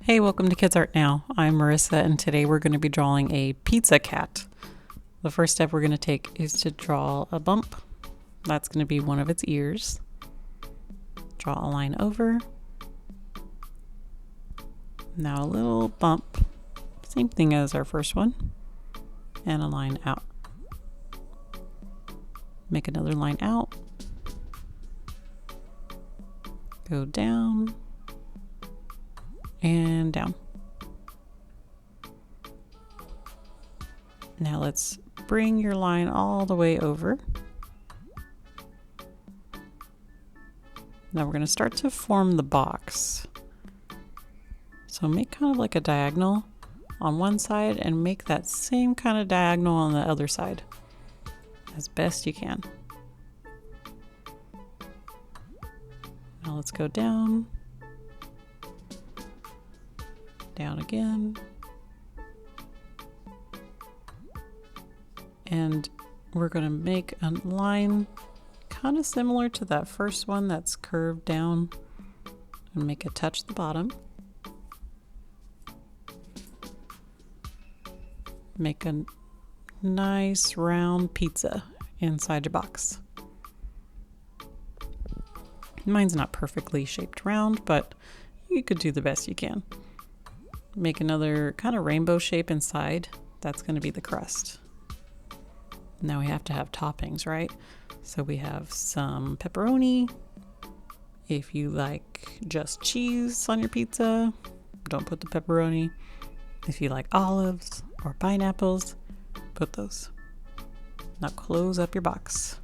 Hey, welcome to Kids Art Now. I'm Marissa, and today we're going to be drawing a pizza cat. The first step we're going to take is to draw a bump. That's going to be one of its ears. Draw a line over. Now a little bump, same thing as our first one, and a line out. Make another line out. Go down and down. Now let's bring your line all the way over. Now we're going to start to form the box. So make kind of like a diagonal on one side and make that same kind of diagonal on the other side as best you can. Now let's go down, down again, and we're going to make a line kind of similar to that first one that's curved down and make it touch the bottom. Make a nice round pizza inside your box. Mine's not perfectly shaped round, but you could do the best you can. Make another kind of rainbow shape inside. That's going to be the crust. Now we have to have toppings, right? So we have some pepperoni. If you like just cheese on your pizza, don't put the pepperoni. If you like olives or pineapples, put those. Now close up your box.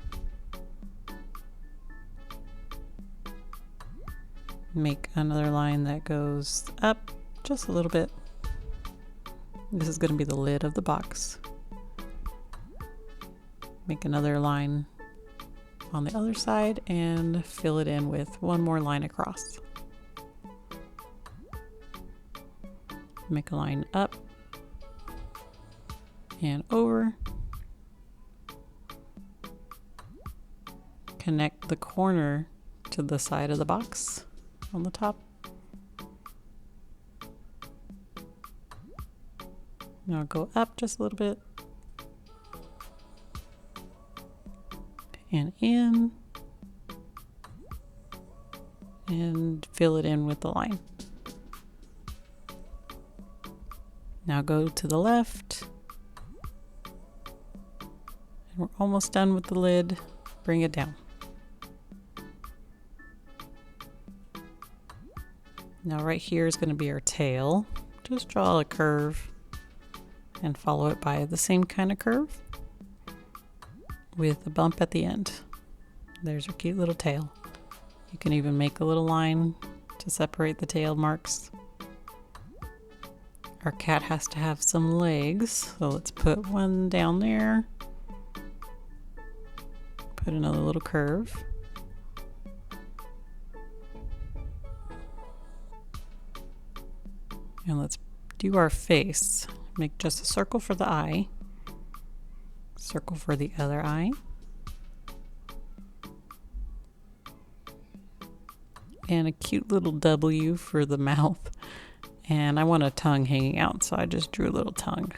Make another line that goes up just a little bit. This is going to be the lid of the box. Make another line on the other side and fill it in with one more line across. Make a line up and over. Connect the corner to the side of the box on the top. Now go up just a little bit and in and fill it in with the line. Now go to the left. And we're almost done with the lid. Bring it down. Now right here is going to be our tail. Just draw a curve and follow it by the same kind of curve with a bump at the end. There's our cute little tail. You can even make a little line to separate the tail marks. Our cat has to have some legs, so let's put one down there. Put another little curve. And let's do our face. Make just a circle for the eye. Circle for the other eye. And a cute little W for the mouth. And I want a tongue hanging out, so I just drew a little tongue.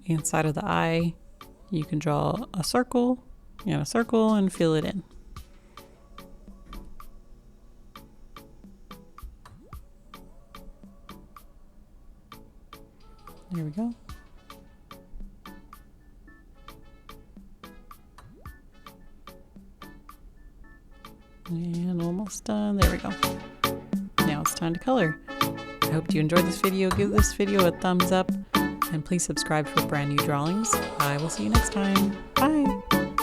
Inside of the eye, you can draw a circle and fill it in. There we go. And almost done. There we go. Now it's time to color. I hope you enjoyed this video. Give this video a thumbs up and please subscribe for brand new drawings. I will see you next time. Bye!